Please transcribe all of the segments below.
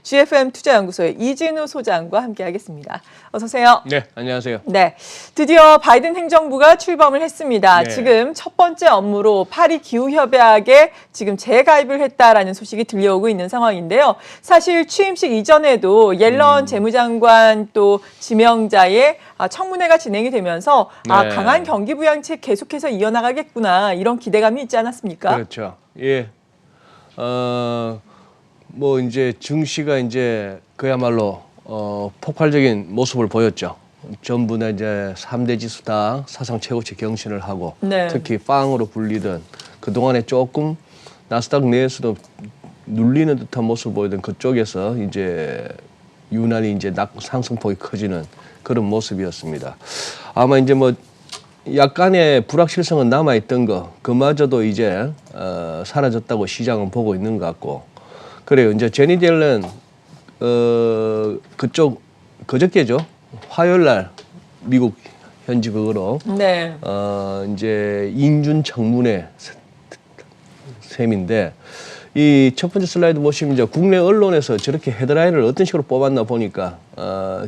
GFM 투자연구소의 이진우 소장과 함께하겠습니다. 어서 오세요. 네, 안녕하세요. 네, 드디어 바이든 행정부가 출범을 했습니다. 네. 지금 첫 번째 업무로 파리 기후협약에 지금 재가입을 했다라는 소식이 들려오고 있는 상황인데요. 사실 취임식 이전에도 옐런 재무장관 또 지명자의 청문회가 진행이 되면서 네. 강한 경기 부양책 계속해서 이어나가겠구나 이런 기대감이 있지 않았습니까? 그렇죠. 예. 뭐 이제 증시가 이제 그야말로 폭발적인 모습을 보였죠. 전부 다 이제 3대 지수 다 사상 최고치 경신을 하고 네. 특히 빵으로 불리던 그동안에 조금 나스닥 내에서도 눌리는 듯한 모습을 보이던 그쪽에서 이제 유난히 이제 상승폭이 커지는 그런 모습이었습니다. 아마 이제 뭐 약간의 불확실성은 남아있던 거 그마저도 이제 사라졌다고 시장은 보고 있는 것 같고 그래요. 이제 제니 옐런 그쪽 그저께죠. 화요일 날 미국 현지 그거로 네. 이제 인준 청문회 셈인데 이 첫 번째 슬라이드 보시면 이제 국내 언론에서 저렇게 헤드라인을 어떤 식으로 뽑았나 보니까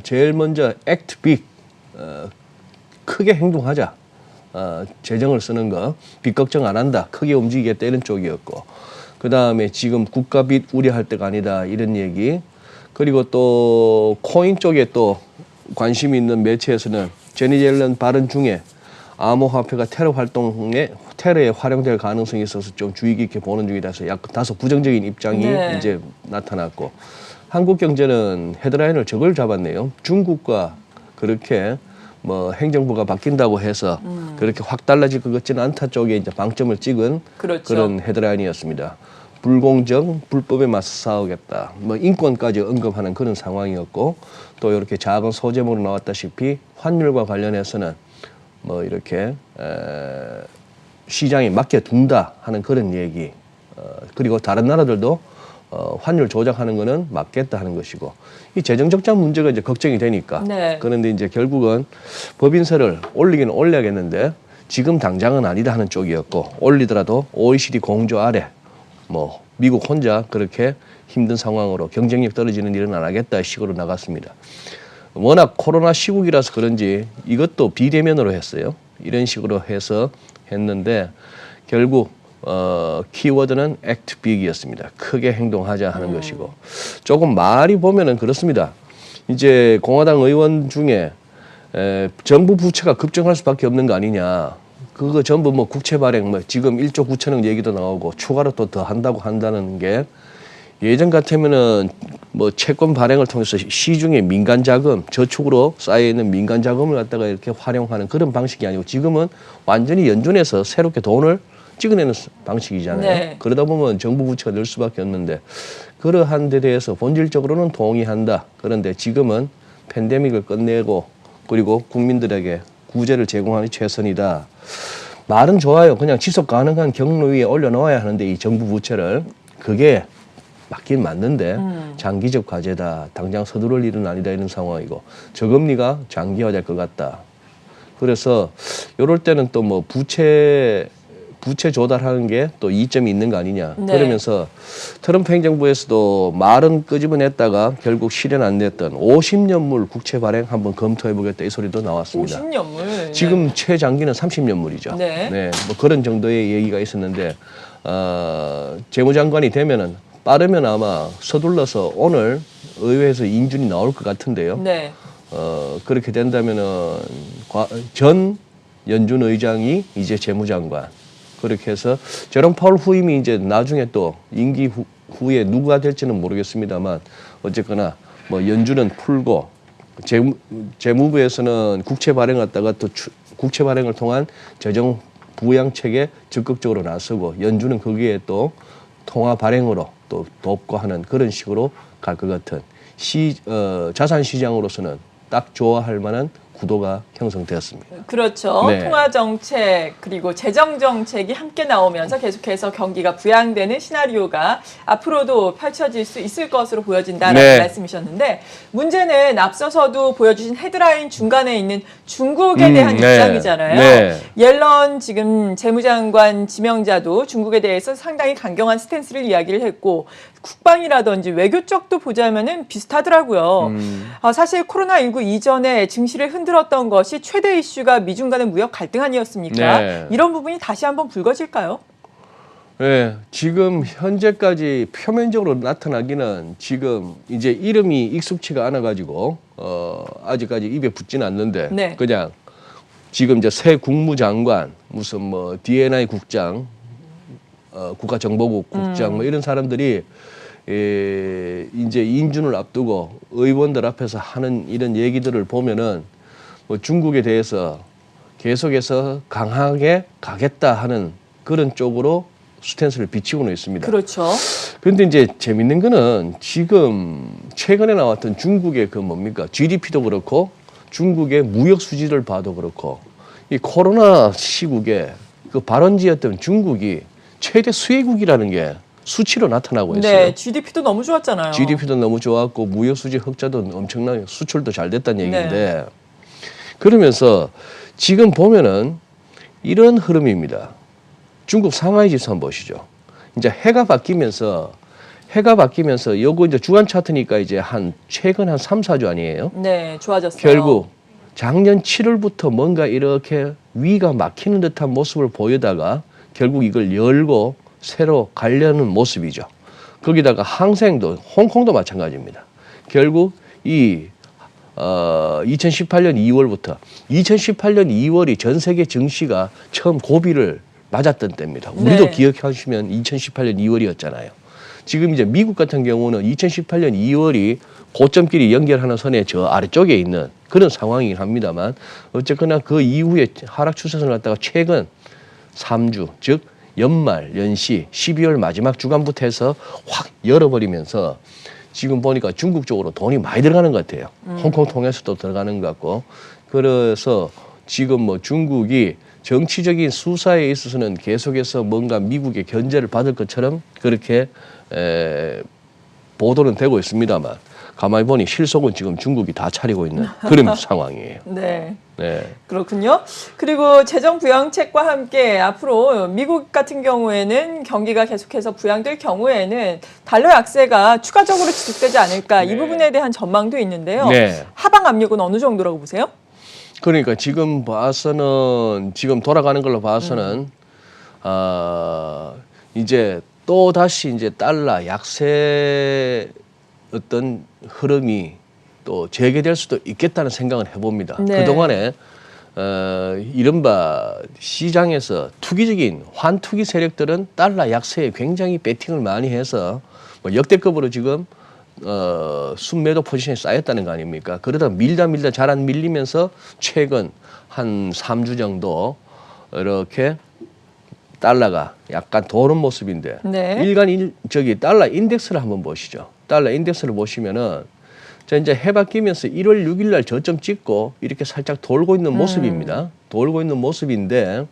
제일 먼저 Act Big 크게 행동하자. 재정을 쓰는 거, 빚 걱정 안 한다, 크게 움직이겠다 이런 쪽이었고 그 다음에 지금 국가 빚 우려할 때가 아니다 이런 얘기 그리고 또 코인 쪽에 또 관심이 있는 매체에서는 제니 옐런 발언 중에 암호화폐가 테러에 활용될 가능성이 있어서 좀 주의 깊게 보는 중이라서 약간 다소 부정적인 입장이 네. 이제 나타났고 한국경제는 헤드라인을 저걸 잡았네요. 중국과 그렇게 뭐 행정부가 바뀐다고 해서 그렇게 확 달라질 것 같지는 않다 쪽에 이제 방점을 찍은 그렇죠. 그런 헤드라인이었습니다. 불공정, 불법에 맞서 싸우겠다. 뭐 인권까지 언급하는 그런 상황이었고 또 이렇게 작은 소제목으로 나왔다시피 환율과 관련해서는 뭐 이렇게 시장에 맡겨둔다 하는 그런 얘기. 그리고 다른 나라들도 환율 조작하는 거는 맞겠다 하는 것이고 이 재정 적자 문제가 이제 걱정이 되니까 네. 그런데 이제 결국은 법인세를 올리기는 올려야겠는데 지금 당장은 아니다 하는 쪽이었고 올리더라도 OECD 공조 아래 뭐 미국 혼자 그렇게 힘든 상황으로 경쟁력 떨어지는 일은 안 하겠다 식으로 나갔습니다. 워낙 코로나 시국이라서 그런지 이것도 비대면으로 했어요. 이런 식으로 해서 했는데 결국 키워드는 Act Big이었습니다. 크게 행동하자 하는 것이고 조금 말이 보면은 그렇습니다. 이제 공화당 의원 중에 정부 부채가 급증할 수밖에 없는 거 아니냐. 그거 전부 뭐 국채 발행 뭐 지금 1조 9천억 얘기도 나오고 추가로 또 더 한다고 한다는 게 예전 같으면은 뭐 채권 발행을 통해서 시중에 민간 자금 저축으로 쌓여 있는 민간 자금을 갖다가 이렇게 활용하는 그런 방식이 아니고 지금은 완전히 연준해서 새롭게 돈을 찍어내는 방식이잖아요. 네. 그러다 보면 정부 부채가 늘 수밖에 없는데 그러한 데 대해서 본질적으로는 동의한다. 그런데 지금은 팬데믹을 끝내고 그리고 국민들에게 구제를 제공하는 최선이다. 말은 좋아요. 그냥 지속 가능한 경로 위에 올려놓아야 하는데 이 정부 부채를 그게 맞긴 맞는데 장기적 과제다. 당장 서두를 일은 아니다 이런 상황이고 저금리가 장기화될 것 같다. 그래서 이럴 때는 또 뭐 부채 조달하는 게 또 이점이 있는 거 아니냐. 네. 그러면서 트럼프 행정부에서도 말은 끄집어냈다가 결국 실현 안 됐던 50년물 국채 발행 한번 검토해보겠다 이 소리도 나왔습니다. 50년물. 지금 최장기는 30년물이죠. 네. 뭐 그런 정도의 얘기가 있었는데 재무장관이 되면은 빠르면 아마 서둘러서 오늘 의회에서 인준이 나올 것 같은데요. 네. 그렇게 된다면은 전 연준 의장이 이제 재무장관 그렇게 해서 제롬 파월 후임이 이제 나중에 또 임기 후에 누가 될지는 모르겠습니다만 어쨌거나 뭐 연준은 풀고 재무부에서는 국채 발행 갖다가 또 국채 발행을 통한 재정 부양책에 적극적으로 나서고 연준은 거기에 또 통화 발행으로 또 돕고 하는 그런 식으로 갈 것 같은 자산 시장으로서는 딱 좋아할 만한 구도가 형성되었습니다. 그렇죠. 네. 통화 정책 그리고 재정 정책이 함께 나오면서 계속해서 경기가 부양되는 시나리오가 앞으로도 펼쳐질 수 있을 것으로 보여진다라는 네. 말씀이셨는데 문제는 앞서서도 보여주신 헤드라인 중간에 있는 중국에 대한 네. 입장이잖아요. 네. 옐런 지금 재무장관 지명자도 중국에 대해서 상당히 강경한 스탠스를 이야기를 했고 국방이라든지 외교 쪽도 보자면은 비슷하더라고요. 사실 코로나19 이전에 증시를 흔들었던 것이 최대 이슈가 미중 간의 무역 갈등 아니었습니까? 네. 이런 부분이 다시 한번 불거질까요? 네, 지금 현재까지 표면적으로 나타나기는 지금 이제 이름이 익숙치가 않아가지고 아직까지 입에 붙지는 않는데 네. 그냥 지금 이제 새 국무장관 무슨 뭐 D&I 국장, 국가정보국 국장 뭐 이런 사람들이 이제 인준을 앞두고 의원들 앞에서 하는 이런 얘기들을 보면은 뭐 중국에 대해서 계속해서 강하게 가겠다 하는 그런 쪽으로 스탠스를 비치고는 있습니다. 그렇죠. 그런데 이제 재밌는 거는 지금 최근에 나왔던 중국의 그 뭡니까 GDP도 그렇고 중국의 무역 수지를 봐도 그렇고 이 코로나 시국에 그 발원지였던 중국이 최대 수혜국이라는 게 수치로 나타나고 있어요. 네, GDP도 너무 좋았잖아요. GDP도 너무 좋았고 무역 수지 흑자도 엄청나게 수출도 잘 됐다는 네. 얘기인데 그러면서 지금 보면은 이런 흐름입니다. 중국 상하이 지수 한번 보시죠. 이제 해가 바뀌면서 요거 이제 주간 차트니까 이제 최근 한 3, 4주 아니에요? 네, 좋아졌어요. 결국 작년 7월부터 뭔가 이렇게 위가 막히는 듯한 모습을 보이다가 결국 이걸 열고 새로 가려는 모습이죠. 거기다가 항생도 홍콩도 마찬가지입니다. 결국 이 2018년 2월부터 2018년 2월이 전 세계 증시가 처음 고비를 맞았던 때입니다. 우리도 네. 기억하시면 2018년 2월이었잖아요. 지금 이제 미국 같은 경우는 2018년 2월이 고점끼리 연결하는 선의 저 아래쪽에 있는 그런 상황이긴 합니다만 어쨌거나 그 이후에 하락 추세선을 갖다가 최근 3주 즉 연말 연시 12월 마지막 주간부터 해서 확 열어버리면서 지금 보니까 중국 쪽으로 돈이 많이 들어가는 것 같아요. 홍콩 통해서도 들어가는 것 같고 그래서 지금 뭐 중국이 정치적인 수사에 있어서는 계속해서 뭔가 미국의 견제를 받을 것처럼 그렇게 보도는 되고 있습니다만 가만히 보니 실속은 지금 중국이 다 차리고 있는 그런 상황이에요. 네. 네. 그렇군요. 그리고 재정 부양책과 함께 앞으로 미국 같은 경우에는 경기가 계속해서 부양될 경우에는 달러 약세가 추가적으로 지속되지 않을까 이 부분에 대한 전망도 있는데요. 네. 하방 압력은 어느 정도라고 보세요? 그러니까 지금 봐서는 지금 돌아가는 걸로 봐서는 이제 또 다시 이제 달러 약세 어떤 흐름이 또 재개될 수도 있겠다는 생각을 해봅니다. 네. 그동안에 이른바 시장에서 투기적인 환투기 세력들은 달러 약세에 굉장히 배팅을 많이 해서 뭐 역대급으로 지금 순매도 포지션이 쌓였다는 거 아닙니까? 그러다 밀다 잘 안 밀리면서 최근 한 3주 정도 이렇게 달러가 약간 도는 모습인데 네. 달러 인덱스를 한번 보시죠. 달러 인덱스를 보시면은 자 이제 해 바뀌면서 1월 6일 날 저점 찍고 이렇게 살짝 돌고 있는 모습입니다. 돌고 있는 모습인데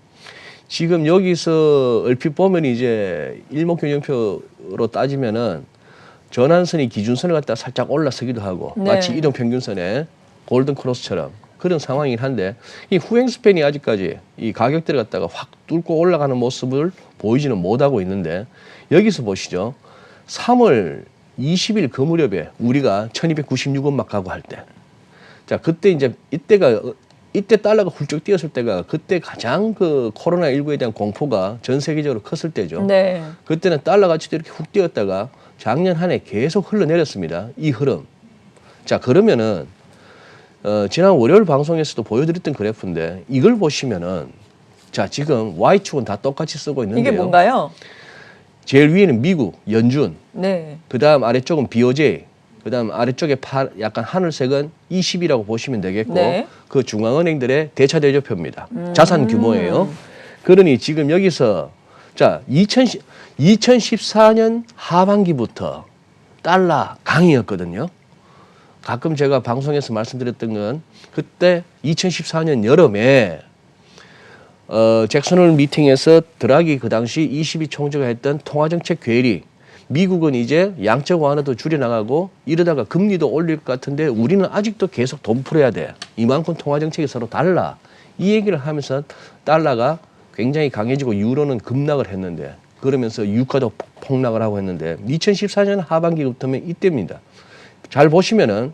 지금 여기서 얼핏 보면 이제 일목균형표로 따지면은 전환선이 기준선을 갖다 살짝 올라서기도 하고 네. 마치 이동평균선의 골든 크로스처럼 그런 상황이긴 한데 이 후행 스팬이 아직까지 이 가격대를 갖다가 확 뚫고 올라가는 모습을 보이지는 못하고 있는데 여기서 보시죠. 3월 20일 그 무렵에 우리가 1296원 막 가고 할 때 자 그때 이제 이때 달러가 훌쩍 뛰었을 때가 그때 가장 그 코로나19에 대한 공포가 전 세계적으로 컸을 때죠. 네. 그때는 달러 가치도 이렇게 훅 뛰었다가 작년 한 해 계속 흘러내렸습니다. 이 흐름. 자 그러면은 지난 월요일 방송에서도 보여드렸던 그래프인데 이걸 보시면은 자 지금 Y축은 다 똑같이 쓰고 있는데요. 이게 뭔가요? 제일 위에는 미국, 연준, 네. 그다음 아래쪽은 BOJ, 그다음 아래쪽에 약간 하늘색은 20이라고 보시면 되겠고 네. 그 중앙은행들의 대차 대조표입니다. 자산 규모예요. 그러니 지금 여기서 자 2014년 하반기부터 달러 강이었거든요. 가끔 제가 방송에서 말씀드렸던 건 그때 2014년 여름에 잭슨홀 미팅에서 드라기 그 당시 22 총재가 했던 통화정책 괴리, 미국은 이제 양적 완화도 줄여나가고 이러다가 금리도 올릴 것 같은데 우리는 아직도 계속 돈 풀어야 돼. 이만큼 통화정책이 서로 달라. 이 얘기를 하면서 달러가 굉장히 강해지고 유로는 급락을 했는데 그러면서 유가도 폭락을 하고 했는데 2014년 하반기부터면 이때입니다. 잘 보시면은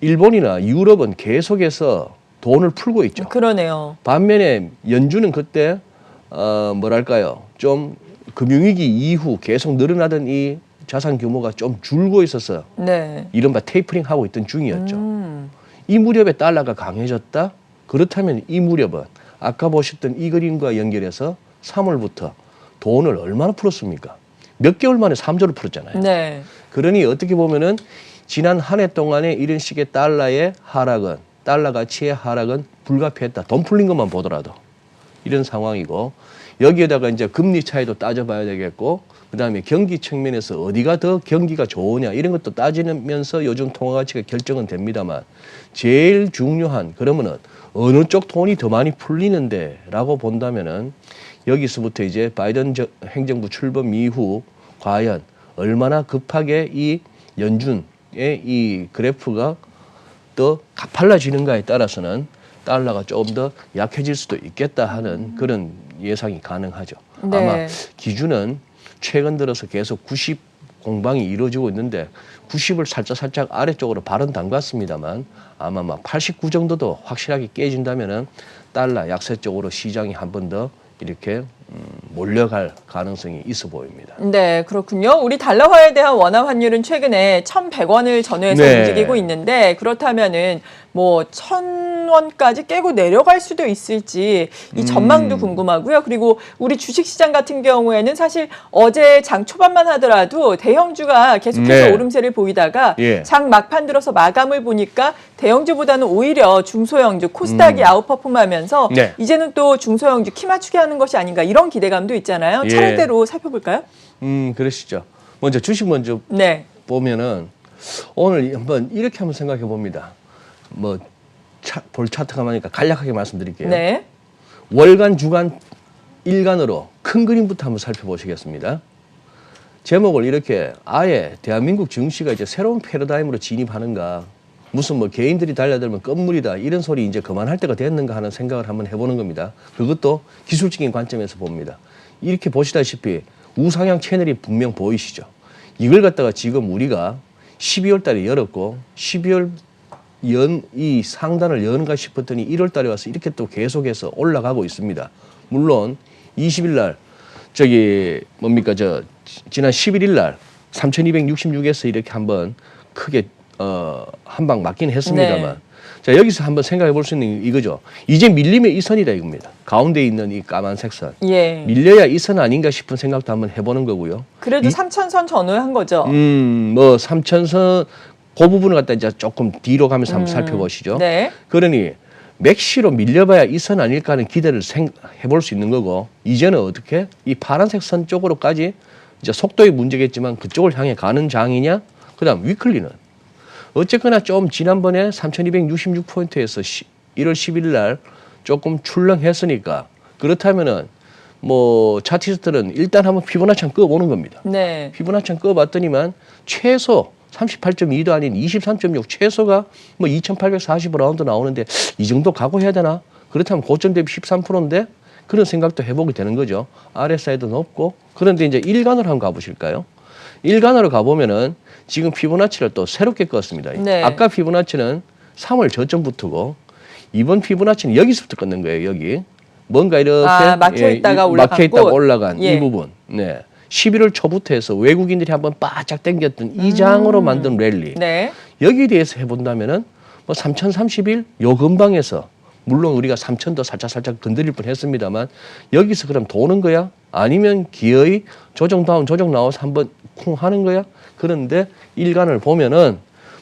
일본이나 유럽은 계속해서 돈을 풀고 있죠. 그러네요. 반면에 연준은 그때 뭐랄까요, 좀 금융위기 이후 계속 늘어나던 이 자산 규모가 좀 줄고 있어서 네. 이른바 테이퍼링 하고 있던 중이었죠. 이 무렵에 달러가 강해졌다? 그렇다면 이 무렵은 아까 보셨던 이 그림과 연결해서 3월부터 돈을 얼마나 풀었습니까? 몇 개월 만에 3조를 풀었잖아요. 네. 그러니 어떻게 보면은 지난 한 해 동안에 이런 식의 달러의 하락은, 달러 가치의 하락은 불가피했다. 돈 풀린 것만 보더라도 이런 상황이고, 여기에다가 이제 금리 차이도 따져봐야 되겠고, 그다음에 경기 측면에서 어디가 더 경기가 좋으냐 이런 것도 따지면서 요즘 통화 가치가 결정은 됩니다만, 제일 중요한 그러면은 어느 쪽 돈이 더 많이 풀리는데라고 본다면은 여기서부터 이제 바이든 행정부 출범 이후 과연 얼마나 급하게 이 연준의 이 그래프가 더 가팔라지는가에 따라서는 달러가 조금 더 약해질 수도 있겠다 하는 그런 예상이 가능하죠. 네. 아마 기준은 최근 들어서 계속 90 공방이 이루어지고 있는데 90을 살짝 아래쪽으로 발은 담갔습니다만 아마 막 89 정도도 확실하게 깨진다면은 달러 약세 쪽으로 시장이 한 번 더 이렇게 몰려갈 가능성이 있어 보입니다. 네, 그렇군요. 우리 달러화에 대한 원화 환율은 최근에 1,100원을 전후해서 네. 움직이고 있는데, 그렇다면은 뭐 1,000원까지 깨고 내려갈 수도 있을지 이 전망도 궁금하고요. 그리고 우리 주식시장 같은 경우에는 사실 어제 장 초반만 하더라도 대형주가 계속해서 네. 오름세를 보이다가 예. 장 막판 들어서 마감을 보니까 대형주보다는 오히려 중소형주 코스닥이 아웃퍼폼하면서 네. 이제는 또 중소형주 키 맞추게 하는 것이 아닌가 이런 기대감도 있잖아요. 예. 차례대로 살펴볼까요? 그러시죠. 먼저 주식 먼저 네. 보면은 오늘 한번 이렇게 한번 생각해 봅니다. 뭐 볼 차트가 많으니까 간략하게 말씀드릴게요. 네. 월간, 주간, 일간으로 큰 그림부터 한번 살펴보시겠습니다. 제목을 이렇게 아예 대한민국 증시가 이제 새로운 패러다임으로 진입하는가, 무슨 뭐 개인들이 달려들면 건물이다 이런 소리 이제 그만할 때가 됐는가 하는 생각을 한번 해보는 겁니다. 그것도 기술적인 관점에서 봅니다. 이렇게 보시다시피 우상향 채널이 분명 보이시죠. 이걸 갖다가 지금 우리가 12월 달에 열었고 12월 이 상단을 여는가 싶었더니 1월 달에 와서 이렇게 또 계속해서 올라가고 있습니다. 물론 20일 날 지난 11일 날 3266에서 이렇게 한번 크게 한 방 맞긴 했습니다만, 네. 자 여기서 한번 생각해 볼 수 있는 이거죠. 이제 밀리면 이 선이다 이겁니다. 가운데 있는 이 까만색 선. 예. 밀려야 밀려야 이 선 아닌가 싶은 생각도 한번 해보는 거고요. 그래도 3,000선 전후한 거죠. 뭐 3,000선 그 부분을 갖다 이제 조금 뒤로 가면서 한번 살펴보시죠. 네. 그러니 맥시로 밀려봐야 이 선 아닐까 하는 기대를 해볼 수 있는 거고, 이제는 어떻게 이 파란색 선 쪽으로까지 이제 속도의 문제겠지만 그쪽을 향해 가는 장이냐? 그다음 위클리는 어쨌거나 좀 지난번에 3,266포인트에서 1월 10일 날 조금 출렁했으니까, 그렇다면은 뭐 차티스트는 일단 한번 피보나치 한번 끄어보는 겁니다. 네. 피보나치 한번 끄어봤더니만 최소 38.2도 아닌 23.6 최소가 뭐 2,840라운드 나오는데 이 정도 각오해야 되나? 그렇다면 고점 대비 13%인데 그런 생각도 해보게 되는 거죠. RSI도 높고. 그런데 이제 일간으로 한번 가보실까요? 일간으로 가보면은 지금 피보나치를 또 새롭게 껐습니다. 네. 아까 피보나치는 3월 저점부터고 이번 피보나치는 여기서부터 끊는 거예요. 여기 뭔가 이렇게 막혀있다가 올라간 막혀있다가 곳. 올라간 예. 이 부분. 네. 11월 초부터 해서 외국인들이 한번 바짝 당겼던 이 장으로 만든 랠리. 네. 여기에 대해서 해본다면은 뭐 3,031 요 근방에서 물론 우리가 3,000도 살짝 건드릴 뻔했습니다만 여기서 그럼 도는 거야? 아니면 기어이 조정 다운 조정 나와서 한번 쿵 하는 거야? 그런데 일간을 보면은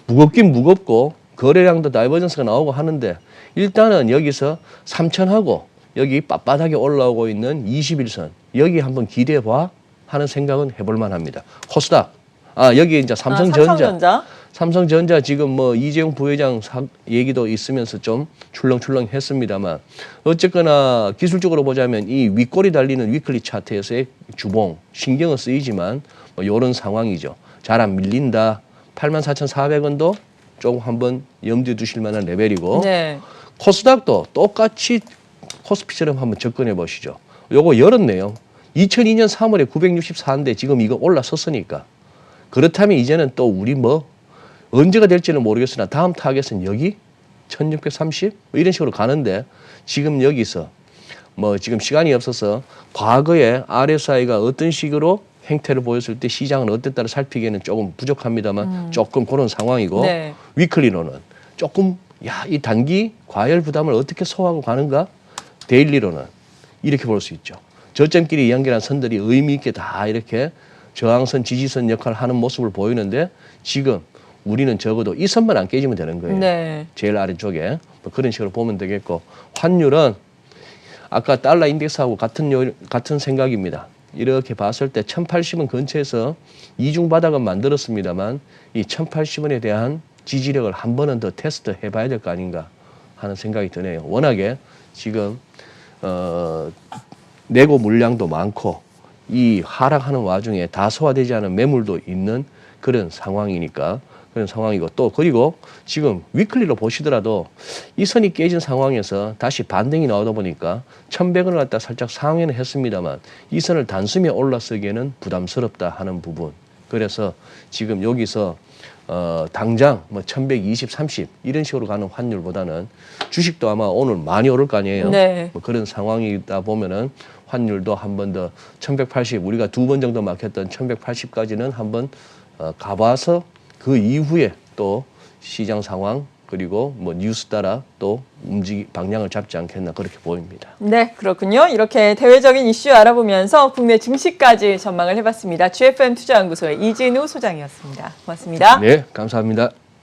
무겁긴 무겁고 거래량도 다이버전스가 나오고 하는데 일단은 여기서 3,000하고 여기 빳빳하게 올라오고 있는 21선 여기 한번 기대해 봐 하는 생각은 해볼 만합니다. 코스닥 여기 이제 삼성전자 삼성전자 지금 뭐 이재용 부회장 얘기도 있으면서 좀 출렁출렁했습니다만 어쨌거나 기술적으로 보자면 이 윗골이 달리는 위클리 차트에서의 주봉 신경은 쓰이지만 뭐 이런 상황이죠. 잘 안 밀린다. 84,400원도 조금 한번 염두에 두실 만한 레벨이고 네. 코스닥도 똑같이 코스피처럼 한번 접근해 보시죠. 요거 열었네요. 2002년 3월에 964인데 지금 이거 올라섰으니까. 그렇다면 이제는 또 우리 뭐 언제가 될지는 모르겠으나 다음 타겟은 여기 1630 이런 식으로 가는데 지금 여기서 뭐 지금 시간이 없어서 과거에 RSI가 어떤 식으로 행태를 보였을 때 시장은 어땠다를 살피기에는 조금 부족합니다만 조금 그런 상황이고 네. 위클리로는 조금 이 단기 과열 부담을 어떻게 소화하고 가는가 데일리로는 이렇게 볼 수 있죠. 저점끼리 연결한 선들이 의미 있게 다 이렇게 저항선, 지지선 역할을 하는 모습을 보이는데 지금 우리는 적어도 이 선만 안 깨지면 되는 거예요. 네. 제일 아래쪽에 뭐 그런 식으로 보면 되겠고 환율은 아까 달러 인덱스하고 같은 생각입니다. 이렇게 봤을 때 1080원 근처에서 이중 바닥은 만들었습니다만 이 1080원에 대한 지지력을 한 번은 더 테스트 해봐야 될 거 아닌가 하는 생각이 드네요. 워낙에 지금 내고 물량도 많고 이 하락하는 와중에 다 소화되지 않은 매물도 있는 그런 상황이니까 그런 상황이고 또 그리고 지금 위클리로 보시더라도 이 선이 깨진 상황에서 다시 반등이 나오다 보니까 1100원을 갖다 살짝 상회는 했습니다만 이 선을 단숨에 올라서기에는 부담스럽다 하는 부분. 그래서 지금 여기서 당장 뭐 1120, 30 이런 식으로 가는 환율보다는 주식도 아마 오늘 많이 오를 거 아니에요. 네. 뭐 그런 상황이다 보면은 환율도 한 번 더 1180 우리가 두 번 정도 막혔던 1180까지는 한번 가봐서 그 이후에 또 시장 상황 그리고 뭐 뉴스 따라 또 방향을 잡지 않겠나 그렇게 보입니다. 네, 그렇군요. 이렇게 대외적인 이슈 알아보면서 국내 증시까지 전망을 해봤습니다. GFM 투자연구소의 이진우 소장이었습니다. 고맙습니다. 네, 감사합니다.